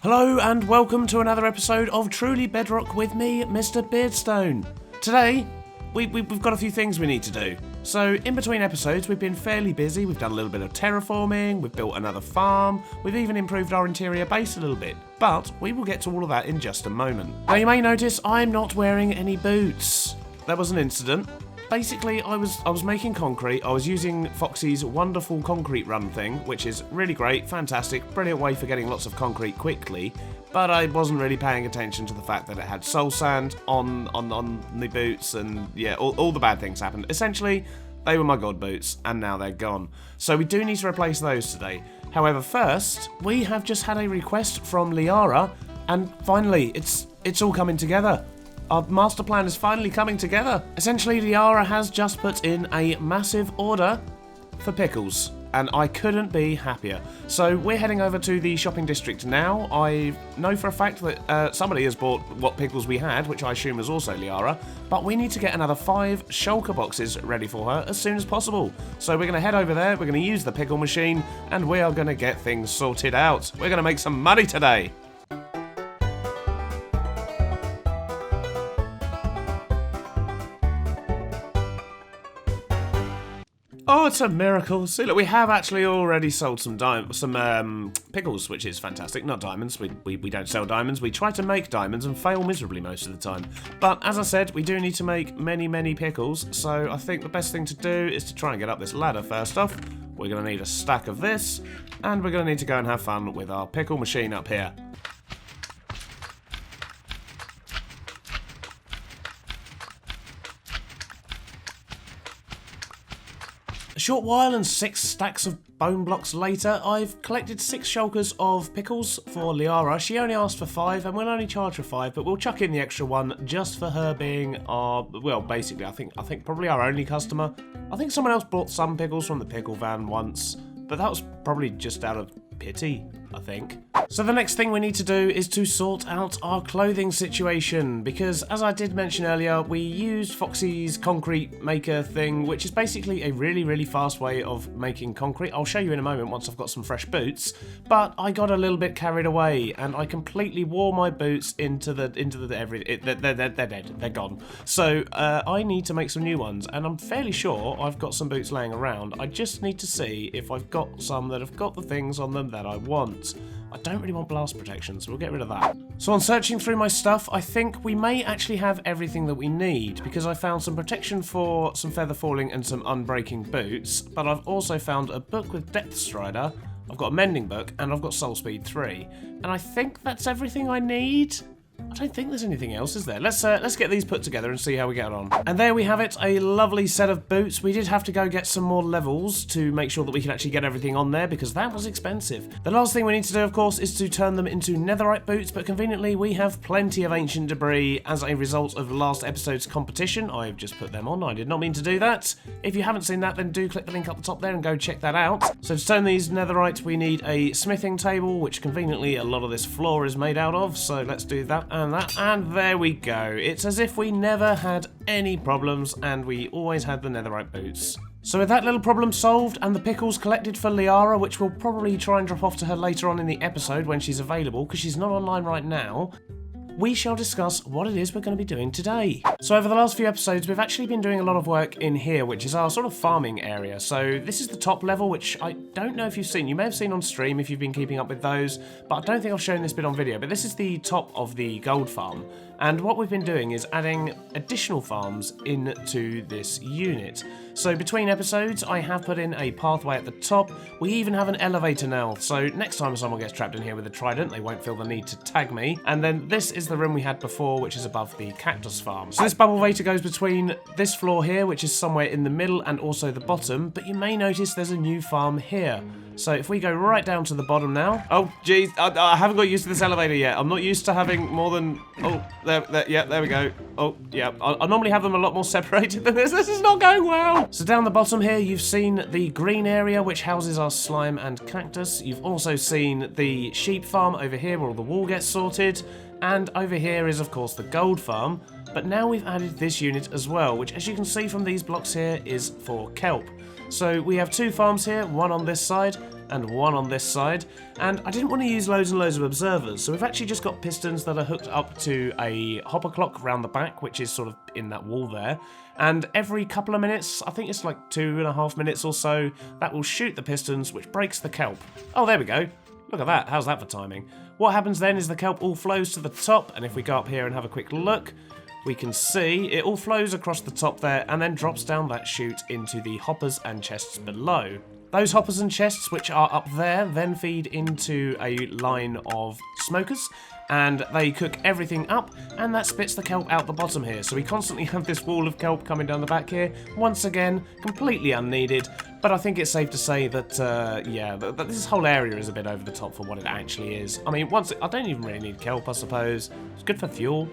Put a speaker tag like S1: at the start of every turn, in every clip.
S1: Hello and welcome to another episode of Truly Bedrock with me, Mr. Beardstone. Today, we've got a few things we need to do. So, in between episodes, we've been fairly busy. We've done a little bit of terraforming, we've built another farm, we've even improved our interior base a little bit. But we will get to all of that in just a moment. Now, you may notice I'm not wearing any boots. There was an incident. Basically, I was making concrete. I was using Foxy's wonderful concrete run thing, which is really great, fantastic, brilliant way for getting lots of concrete quickly. But I wasn't really paying attention to the fact that it had soul sand on the boots, and yeah, all the bad things happened. Essentially, they were my god boots, and now they're gone. So we do need to replace those today. However, first, we have just had a request from Liara, and finally, it's all coming together. Our master plan is finally coming together. Essentially, Liara has just put in a massive order for pickles, and I couldn't be happier. So we're heading over to the shopping district now. I know for a fact that somebody has bought what pickles we had, which I assume was also Liara, but we need to get another 5 shulker boxes ready for her as soon as possible. So we're going to head over there, we're going to use the pickle machine, and we are going to get things sorted out. We're going to make some money today. Oh, it's a miracle. See, look, we have actually already sold some pickles, which is fantastic. Not diamonds. We don't sell diamonds. We try to make diamonds and fail miserably most of the time. But as I said, we do need to make many pickles. So I think the best thing to do is to try and get up this ladder first off. We're going to need a stack of this. And we're going to need to go and have fun with our pickle machine up here. A short while and 6 stacks of bone blocks later, I've collected 6 shulkers of pickles for Liara. She only asked for 5 and we'll only charge her 5, but we'll chuck in the extra one just for her being our, well, basically I think probably our only customer. I think someone else bought some pickles from the pickle van once, but that was probably just out of pity, I think. So the next thing we need to do is to sort out our clothing situation, because as I did mention earlier, we used Foxy's concrete maker thing, which is basically a really fast way of making concrete. I'll show you in a moment once I've got some fresh boots, but I got a little bit carried away and I completely wore my boots into the they're dead, they're gone. So I need to make some new ones, and I'm fairly sure I've got some boots laying around. I just need to see if I've got some that have got the things on them that I want. I don't really want blast protection, so we'll get rid of that. So on searching through my stuff, I think we may actually have everything that we need, because I found some protection for some feather falling and some unbreaking boots, but I've also found a book with Depth Strider, I've got a mending book, and I've got Soul Speed 3. And I think that's everything I need. I don't think there's anything else, is there? Let's get these put together and see how we get on. And there we have it, a lovely set of boots. We did have to go get some more levels to make sure that we can actually get everything on there, because that was expensive. The last thing we need to do, of course, is to turn them into Netherright Boots, but conveniently we have plenty of ancient debris as a result of last episode's competition. I've just put them on, I did not mean to do that. If you haven't seen that, then do click the link up the top there and go check that out. So to turn these Netherite, we need a smithing table, which conveniently a lot of this floor is made out of, so let's do that and that, and there we go. It's as if we never had any problems and we always had the Netherite boots. So with that little problem solved and the pickles collected for Liara, which we'll probably try and drop off to her later on in the episode when she's available, because she's not online right now, we shall discuss what it is we're going to be doing today. So over the last few episodes, we've actually been doing a lot of work in here, which is our sort of farming area. So this is the top level, which I don't know if you've seen. You may have seen on stream if you've been keeping up with those, but I don't think I've shown this bit on video. But this is the top of the gold farm. And what we've been doing is adding additional farms into this unit. So between episodes, I have put in a pathway at the top. We even have an elevator now. So next time someone gets trapped in here with a trident, they won't feel the need to tag me. And then this is the room we had before, which is above the Cactus Farm. So this bubble vator goes between this floor here, which is somewhere in the middle, and also the bottom. But you may notice there's a new farm here. So if we go right down to the bottom now. Oh, geez, I haven't got used to this elevator yet. I'm not used to having more than... Oh, there we go. Oh, yeah. I normally have them a lot more separated than this. This is not going well. So down the bottom here, you've seen the green area, which houses our slime and cactus. You've also seen the sheep farm over here, where all the wool gets sorted. And over here is, of course, the gold farm. But now we've added this unit as well, which, as you can see from these blocks here, is for kelp. So we have 2 farms here, one on this side and one on this side. And I didn't want to use loads and loads of observers, so we've actually just got pistons that are hooked up to a hopper clock around the back, which is sort of in that wall there. And every couple of minutes, I think it's like 2.5 minutes or so, that will shoot the pistons, which breaks the kelp. Oh, there we go. Look at that. How's that for timing? What happens then is the kelp all flows to the top, and if we go up here and have a quick look, we can see it all flows across the top there and then drops down that chute into the hoppers and chests below. Those hoppers and chests, which are up there, then feed into a line of smokers, and they cook everything up, and that spits the kelp out the bottom here. So we constantly have this wall of kelp coming down the back here. Once again, completely unneeded, but I think it's safe to say that, yeah, that this whole area is a bit over the top for what it actually is. I mean, I don't even really need kelp, I suppose. It's good for fuel.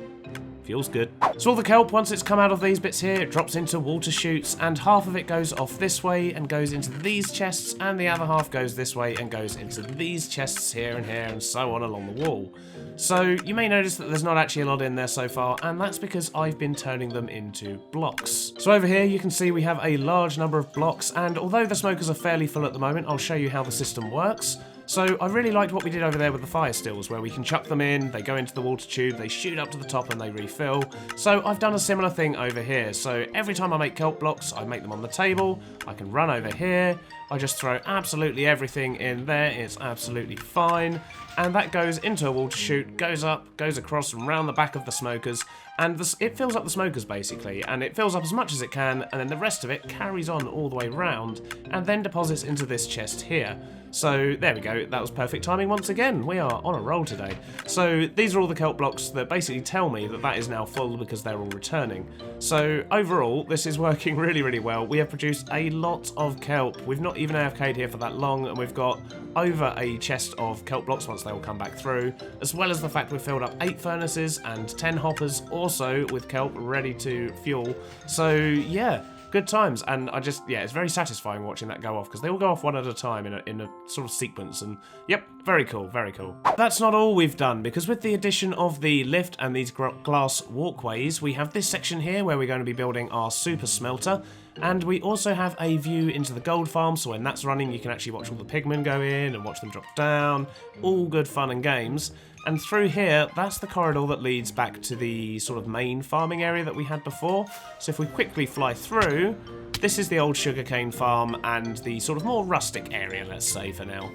S1: Feels good. So all the kelp, once it's come out of these bits here, it drops into water chutes, and half of it goes off this way and goes into these chests, and the other half goes this way and goes into these chests here, and so on along the wall. So you may notice that there's not actually a lot in there so far, and that's because I've been turning them into blocks. So over here you can see we have a large number of blocks, and although the smokers are fairly full at the moment, I'll show you how the system works. So I really liked what we did over there with the fire stills, where we can chuck them in, they go into the water tube, they shoot up to the top and they refill. So I've done a similar thing over here. So every time I make kelp blocks, I make them on the table, I can run over here, I just throw absolutely everything in there, it's absolutely fine. And that goes into a water chute, goes up, goes across and round the back of the smokers, and it fills up the smokers basically, and it fills up as much as it can, and then the rest of it carries on all the way round, and then deposits into this chest here. So there we go, that was perfect timing once again, we are on a roll today. So these are all the kelp blocks that basically tell me that that is now full because they're all returning. So overall, this is working really, really well. We have produced a lot of kelp. We've not even AFK'd here for that long, and we've got over a chest of kelp blocks once they all come back through, as well as the fact we've filled up 8 furnaces and 10 hoppers also with kelp ready to fuel. So yeah, good times, and yeah, it's very satisfying watching that go off, because they all go off one at a time in a sort of sequence, and yep, very cool, very cool. That's not all we've done, because with the addition of the lift and these glass walkways, we have this section here where we're going to be building our super smelter, and we also have a view into the gold farm, so when that's running you can actually watch all the pigmen go in and watch them drop down, all good fun and games. And through here, that's the corridor that leads back to the sort of main farming area that we had before. So if we quickly fly through, this is the old sugarcane farm and the sort of more rustic area, let's say, for now.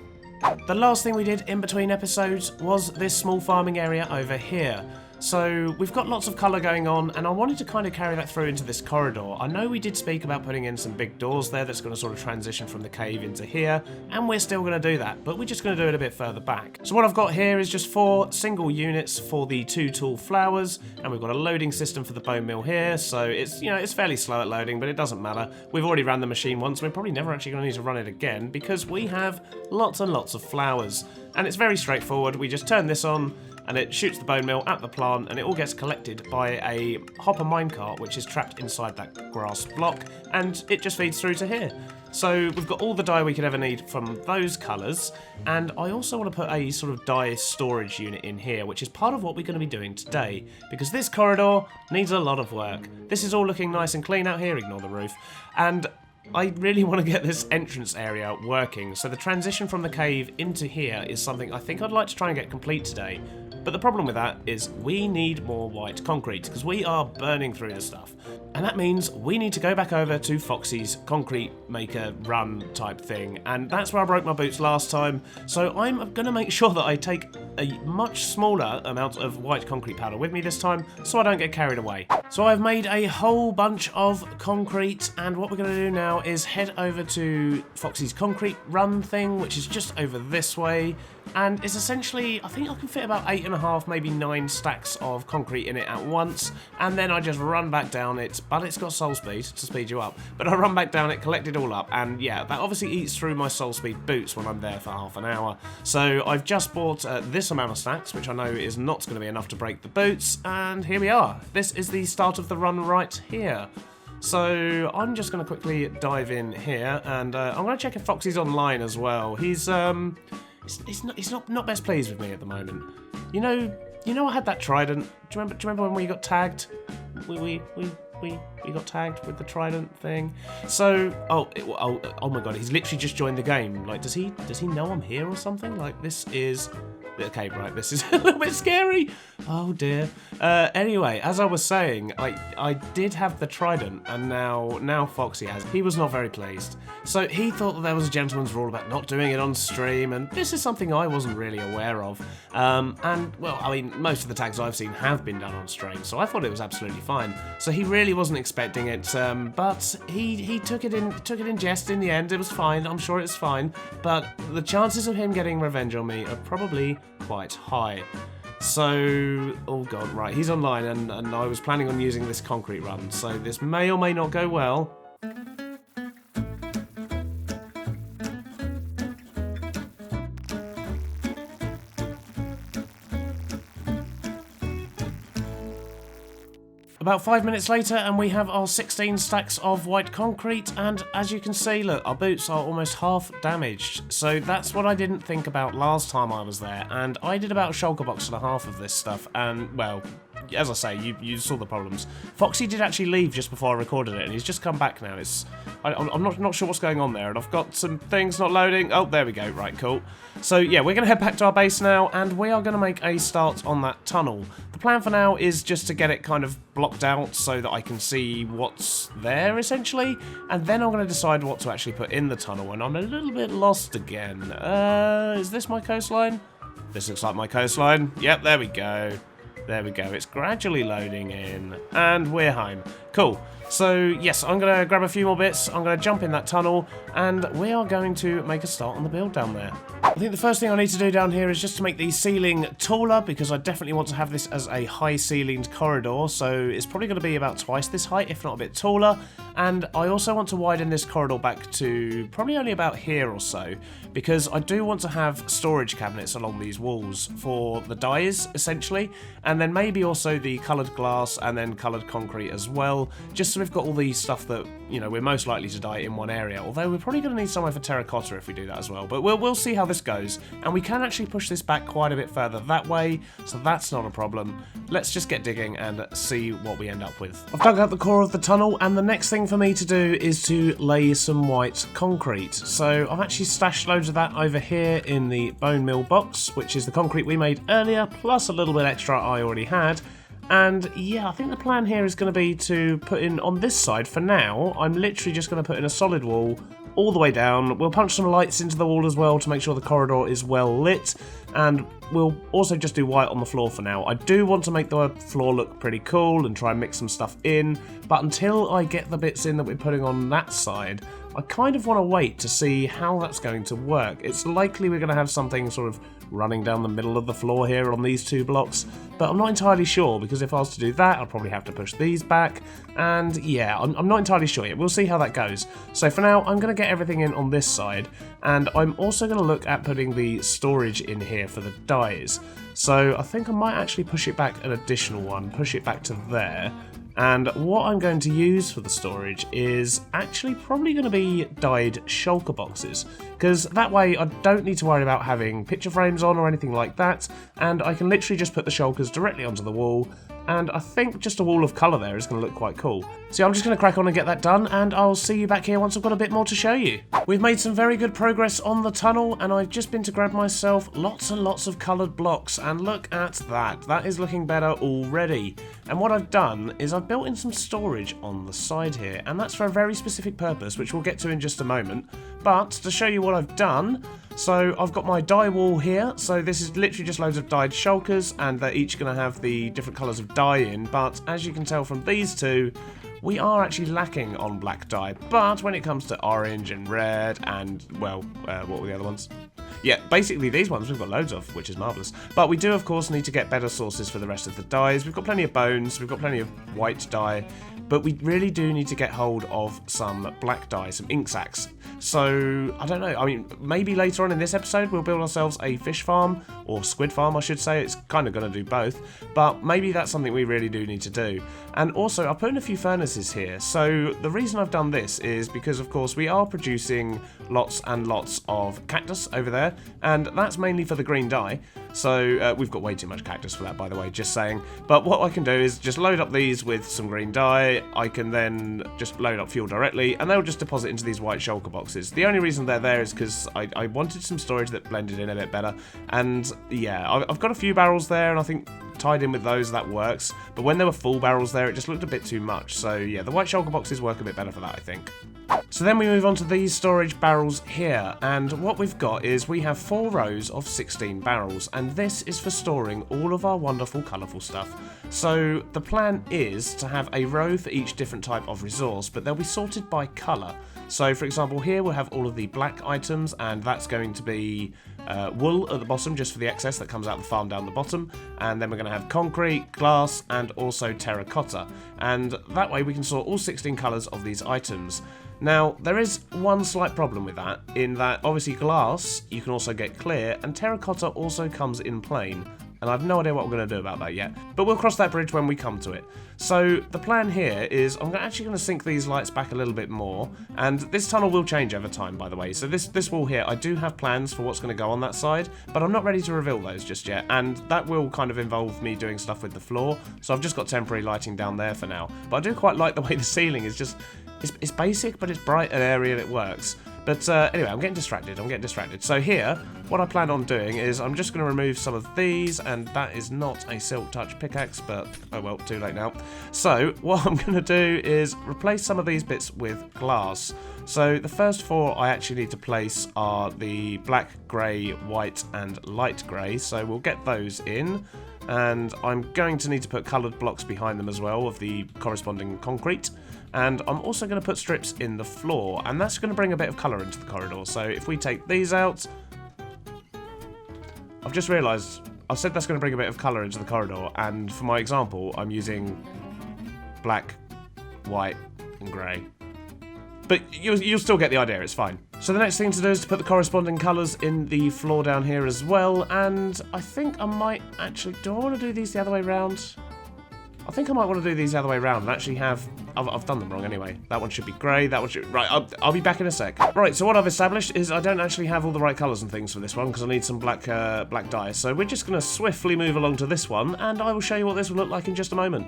S1: The last thing we did in between episodes was this small farming area over here. So we've got lots of colour going on, and I wanted to kind of carry that through into this corridor. I know we did speak about putting in some big doors there that's going to sort of transition from the cave into here, and we're still going to do that, but we're just going to do it a bit further back. So what I've got here is just 4 single units for the 2 tall flowers, and we've got a loading system for the bone meal here, so it's, you know, it's fairly slow at loading, but it doesn't matter. We've already ran the machine once, we're probably never actually going to need to run it again, because we have lots and lots of flowers. And it's very straightforward, we just turn this on, and it shoots the bone meal at the plant, and it all gets collected by a hopper minecart, which is trapped inside that grass block, and it just feeds through to here. So we've got all the dye we could ever need from those colours, and I also want to put a sort of dye storage unit in here, which is part of what we're going to be doing today, because this corridor needs a lot of work. This is all looking nice and clean out here, ignore the roof, and I really want to get this entrance area working, so the transition from the cave into here is something I think I'd like to try and get complete today. But the problem with that is we need more white concrete, because we are burning through the stuff. And that means we need to go back over to Foxy's concrete maker run type thing, and that's where I broke my boots last time, so I'm going to make sure that I take a much smaller amount of white concrete powder with me this time, so I don't get carried away. So I've made a whole bunch of concrete, and what we're going to do now is head over to Foxy's concrete run thing, which is just over this way, and it's essentially, I think I can fit about 8.5, maybe 9 stacks of concrete in it at once, and then I just run back down it, but it's got soul speed to speed you up, but I run back down it, collect it all up, and yeah, that obviously eats through my soul speed boots when I'm there for half an hour. So I've just bought this amount of stacks, which I know is not going to be enough to break the boots, and here we are. This is the start of the run right here. So I'm just going to quickly dive in here, and I'm going to check if Foxy's online as well. He's not best pleased with me at the moment. You know I had that trident. Do you remember when we got tagged? We we got tagged with the trident thing. So, oh my god, he's literally just joined the game. Like, does he know I'm here or something? Like, this is... Okay, right, this is a little bit scary. Oh dear. Anyway, as I was saying, I did have the trident, and now Foxy has. He was not very pleased. So he thought that there was a gentleman's rule about not doing it on stream, and this is something I wasn't really aware of. And, well, I mean, most of the tags I've seen have been done on stream, so I thought it was absolutely fine. So he really wasn't expecting it, but he took it in jest in the end. It was fine, I'm sure it's fine, but the chances of him getting revenge on me are probably quite high. So, oh god, right, he's online, and I was planning on using this concrete run, so this may or may not go well. About 5 minutes later, and we have our 16 stacks of white concrete, and as you can see, look, our boots are almost half damaged. So that's what I didn't think about last time I was there, and I did about a shulker box and a half of this stuff, and, well, as I say, you saw the problems. Foxy did actually leave just before I recorded it, and he's just come back now. I'm not sure what's going on there, and I've got some things not loading. Oh, there we go. Right, cool. So, yeah, we're going to head back to our base now, and we are going to make a start on that tunnel. The plan for now is just to get it kind of blocked out so that I can see what's there, essentially, and then I'm going to decide what to actually put in the tunnel, and I'm a little bit lost again. Is this my coastline? This looks like my coastline. Yep, there we go. There we go, it's gradually loading in, and we're home. Cool. So, yes, I'm going to grab a few more bits, I'm going to jump in that tunnel, and we are going to make a start on the build down there. I think the first thing I need to do down here is just to make the ceiling taller, because I definitely want to have this as a high-ceilinged corridor, so it's probably going to be about twice this height, if not a bit taller, and I also want to widen this corridor back to probably only about here or so, because I do want to have storage cabinets along these walls for the dyes, essentially, and then maybe also the coloured glass and then coloured concrete as well, just so we've got all the stuff that, you know, we're most likely to dye in one area, although we're probably going to need somewhere for terracotta if we do that as well, but we'll see how this goes, and we can actually push this back quite a bit further that way, so that's not a problem. Let's just get digging and see what we end up with. I've dug out the core of the tunnel, and the next thing for me to do is to lay some white concrete. So I've actually stashed loads of that over here in the bone meal box, which is the concrete we made earlier, plus a little bit extra I already had. And yeah, I think the plan here is going to be to put in on this side for now. I'm literally just going to put in a solid wall all the way down. We'll punch some lights into the wall as well to make sure the corridor is well lit, and we'll also just do white on the floor for now. I do want to make the floor look pretty cool and try and mix some stuff in, but until I get the bits in that we're putting on that side, I kind of want to wait to see how that's going to work. It's likely we're going to have something sort of running down the middle of the floor here on these two blocks, but I'm not entirely sure, because if I was to do that, I'll probably have to push these back, and yeah, I'm not entirely sure yet. We'll see how that goes. So for now, I'm going to get everything in on this side, and I'm also going to look at putting the storage in here for the dyes. So I think I might actually push it back an additional one, push it back to there. And what I'm going to use for the storage is actually probably going to be dyed shulker boxes, because that way I don't need to worry about having picture frames on or anything like that, and I can literally just put the shulkers directly onto the wall, and I think just a wall of colour there is going to look quite cool. So I'm just going to crack on and get that done, and I'll see you back here once I've got a bit more to show you. We've made some very good progress on the tunnel, and I've just been to grab myself lots and lots of coloured blocks, and look at that. That is looking better already. And what I've done is I've built in some storage on the side here, and that's for a very specific purpose, which we'll get to in just a moment. But to show you what I've done, so I've got my dye wall here, so this is literally just loads of dyed shulkers, and they're each going to have the different colours of dye in, but as you can tell from these two, we are actually lacking on black dye, but when it comes to orange and red and, well, what were the other ones? Yeah, basically these ones we've got loads of, which is marvellous. But we do, of course, need to get better sources for the rest of the dyes. We've got plenty of bones, we've got plenty of white dye, but we really do need to get hold of some black dye, some ink sacs. So, I don't know, I mean, maybe later on in this episode we'll build ourselves a fish farm, or squid farm I should say. It's kind of going to do both, but maybe that's something we really do need to do. And also, I've put in a few furnaces here, so the reason I've done this is because, of course, we are producing lots and lots of cactus over there, there, and that's mainly for the green dye. So we've got way too much cactus for that, by the way, just saying. But what I can do is just load up these with some green dye. I can then just load up fuel directly, and they'll just deposit into these white shulker boxes. The only reason they're there is because I wanted some storage that blended in a bit better. And yeah, I've got a few barrels there, and I think tied in with those, that works. But when there were full barrels there, it just looked a bit too much. So yeah, the white shulker boxes work a bit better for that, I think. So then we move on to these storage barrels here, and what we've got is we have 4 rows of 16 barrels, and this is for storing all of our wonderful colourful stuff. So the plan is to have a row for each different type of resource, but they'll be sorted by colour. So for example, here we'll have all of the black items, and that's going to be wool at the bottom just for the excess that comes out of the farm down the bottom, and then we're going to have concrete, glass, and also terracotta, and that way we can sort all 16 colours of these items. Now, there is one slight problem with that, in that obviously glass you can also get clear, and terracotta also comes in plain, and I've no idea what we're going to do about that yet, but we'll cross that bridge when we come to it. So the plan here is I'm actually going to sink these lights back a little bit more, and this tunnel will change over time, by the way. So this wall here, I do have plans for what's going to go on that side, but I'm not ready to reveal those just yet, and that will kind of involve me doing stuff with the floor, so I've just got temporary lighting down there for now. But I do quite like the way the ceiling is just... It's basic, but it's bright and airy and it works. But anyway, I'm getting distracted. So here, what I plan on doing is I'm just going to remove some of these, and that is not a Silk Touch pickaxe, but oh well, too late now. So what I'm going to do is replace some of these bits with glass. So the first 4 I actually need to place are the black, grey, white, and light grey. So we'll get those in. And I'm going to need to put coloured blocks behind them as well of the corresponding concrete. And I'm also going to put strips in the floor, and that's going to bring a bit of colour into the corridor. So if we take these out, I've just realised I said that's going to bring a bit of colour into the corridor, and for my example I'm using black, white and grey. But you'll still get the idea, it's fine. So the next thing to do is to put the corresponding colours in the floor down here as well, and I think I might actually... Do I want to do these the other way round? I think I might want to do these the other way around and actually have... I've done them wrong anyway. That one should be grey, that one should... Right, I'll be back in a sec. Right, so what I've established is I don't actually have all the right colours and things for this one because I need some black dye. So we're just going to swiftly move along to this one, and I will show you what this will look like in just a moment.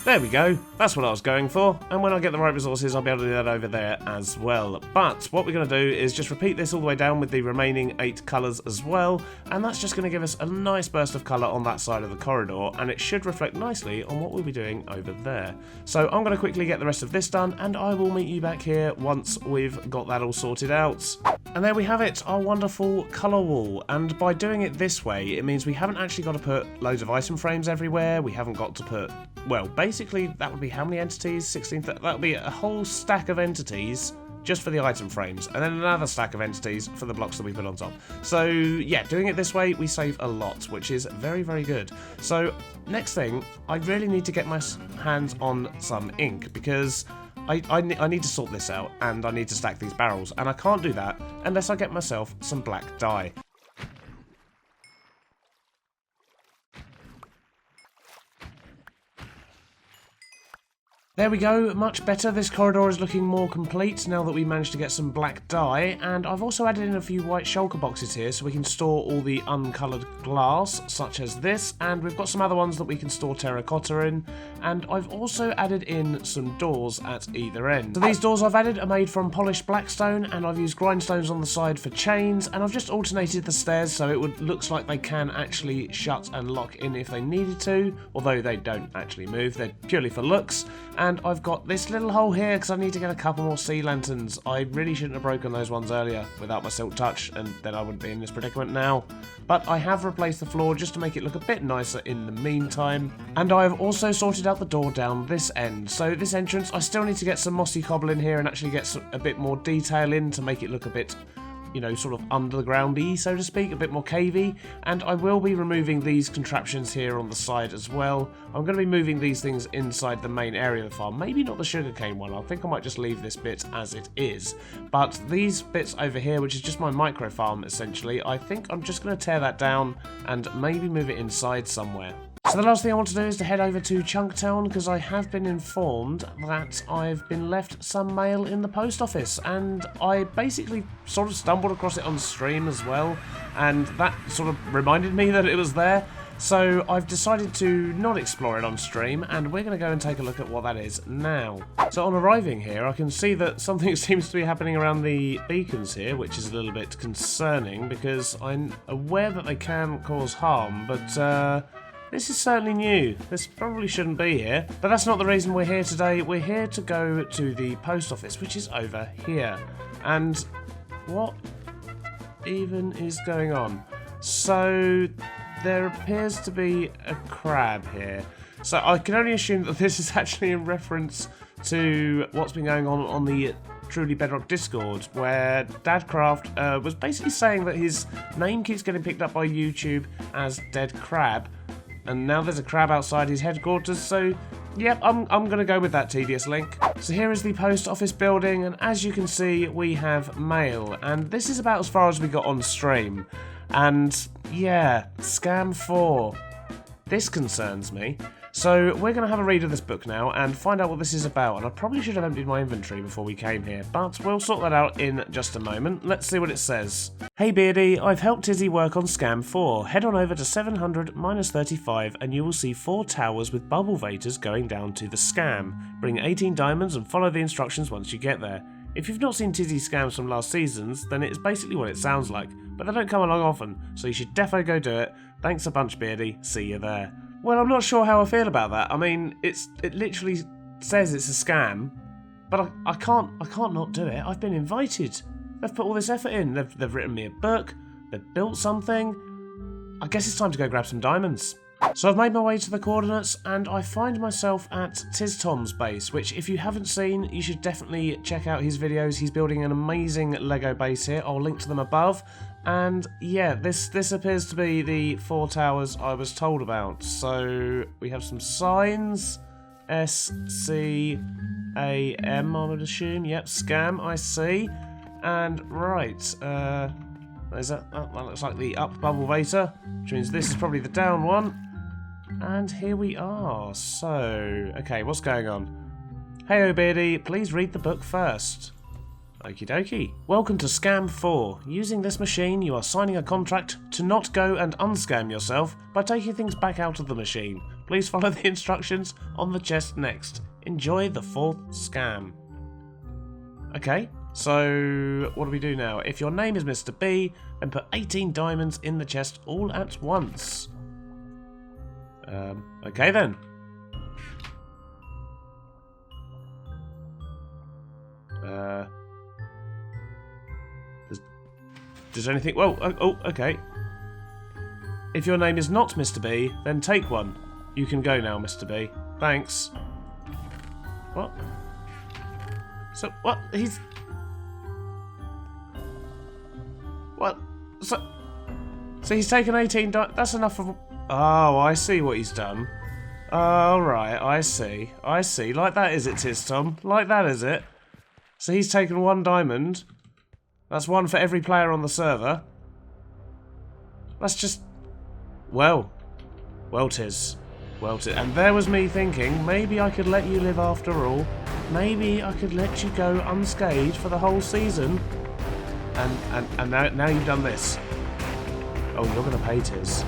S1: There we go, that's what I was going for, and when I get the right resources I'll be able to do that over there as well. But what we're going to do is just repeat this all the way down with the remaining 8 colours as well, and that's just going to give us a nice burst of colour on that side of the corridor, and it should reflect nicely on what we'll be doing over there. So I'm going to quickly get the rest of this done, and I will meet you back here once we've got that all sorted out. And there we have it, our wonderful colour wall, and by doing it this way it means we haven't actually got to put loads of item frames everywhere, we haven't got to put... Well, basically, that would be how many entities? 16? That would be a whole stack of entities just for the item frames, and then another stack of entities for the blocks that we put on top. So, yeah, doing it this way, we save a lot, which is very, very good. So, next thing, I really need to get my hands on some ink, because I need to sort this out, and I need to stack these barrels, and I can't do that unless I get myself some black dye. There we go, much better. This corridor is looking more complete now that we managed to get some black dye, and I've also added in a few white shulker boxes here so we can store all the uncoloured glass, such as this, and we've got some other ones that we can store terracotta in, and I've also added in some doors at either end. So these doors I've added are made from polished blackstone, and I've used grindstones on the side for chains, and I've just alternated the stairs so it looks like they can actually shut and lock in if they needed to, although they don't actually move, they're purely for looks. And I've got this little hole here because I need to get a couple more sea lanterns. I really shouldn't have broken those ones earlier without my Silk Touch, and then I wouldn't be in this predicament now. But I have replaced the floor just to make it look a bit nicer in the meantime. And I have also sorted out the door down this end. So this entrance, I still need to get some mossy cobble in here and actually get a bit more detail in to make it look a bit, you know, sort of underground-y, so to speak, a bit more cavey, and I will be removing these contraptions here on the side as well. I'm going to be moving these things inside the main area of the farm, maybe not the sugarcane one. I think I might just leave this bit as it is, but these bits over here, which is just my micro farm essentially, I think I'm just going to tear that down and maybe move it inside somewhere. So the last thing I want to do is to head over to Chunktown because I have been informed that I've been left some mail in the post office, and I basically sort of stumbled across it on stream as well, and that sort of reminded me that it was there. So I've decided to not explore it on stream, and we're going to go and take a look at what that is now. So on arriving here, I can see that something seems to be happening around the beacons here, which is a little bit concerning because I'm aware that they can cause harm, but this is certainly new. This probably shouldn't be here. But that's not the reason we're here today. We're here to go to the post office, which is over here. And what even is going on? So there appears to be a crab here. So I can only assume that this is actually in reference to what's been going on the Truly Bedrock Discord, where Dadcraft was basically saying that his name keeps getting picked up by YouTube as Dead Crab. And now there's a crab outside his headquarters, so yep, I'm going to go with that tedious link. So here is the post office building, and as you can see, we have mail. And this is about as far as we got on stream. And yeah, Scam 4. This concerns me. So we're going to have a read of this book now and find out what this is about. And I probably should have emptied my inventory before we came here, but we'll sort that out in just a moment. Let's see what it says. Hey Beardy, I've helped Tizzy work on Scam 4. Head on over to 700-35 and you will see 4 towers with bubble vators going down to the scam. Bring 18 diamonds and follow the instructions once you get there. If you've not seen Tizzy scams from last seasons, then it's basically what it sounds like, but they don't come along often, so you should defo go do it. Thanks a bunch, Beardy. See you there. Well, I'm not sure how I feel about that. I mean, it literally says it's a scam, but I can't not do it. I've been invited. They've put all this effort in. They've written me a book. They've built something. I guess it's time to go grab some diamonds. So I've made my way to the coordinates, and I find myself at Tiz Tom's base, which if you haven't seen, you should definitely check out his videos. He's building an amazing Lego base here. I'll link to them above. And yeah, this appears to be the 4 towers I was told about. So we have some signs. SCAM, I would assume. Yep, scam, I see. And right, that looks like the up bubble vator, which means this is probably the down one. And here we are. So, okay, what's going on? Hey, Beardy, please read the book first. Okie dokie. Welcome to Scam 4. Using this machine, you are signing a contract to not go and unscam yourself by taking things back out of the machine. Please follow the instructions on the chest next. Enjoy the 4th scam. Okay, so what do we do now? If your name is Mr. B, then put 18 diamonds in the chest all at once. Okay then. Does anything... Whoa, oh, okay. If your name is not Mr. B, then take one. You can go now, Mr. B. Thanks. What? So, what? He's... What? So he's taken 18 that's enough of... Oh, I see what he's done. Oh, right, I see. I see. Like that is it, Tiz Tom? Like that is it? So he's taken 1 diamond. That's 1 for every player on the server. That's just... Well, Tiz. And there was me thinking, maybe I could let you live after all. Maybe I could let you go unscathed for the whole season. And now you've done this. Oh, you're going to pay, Tiz.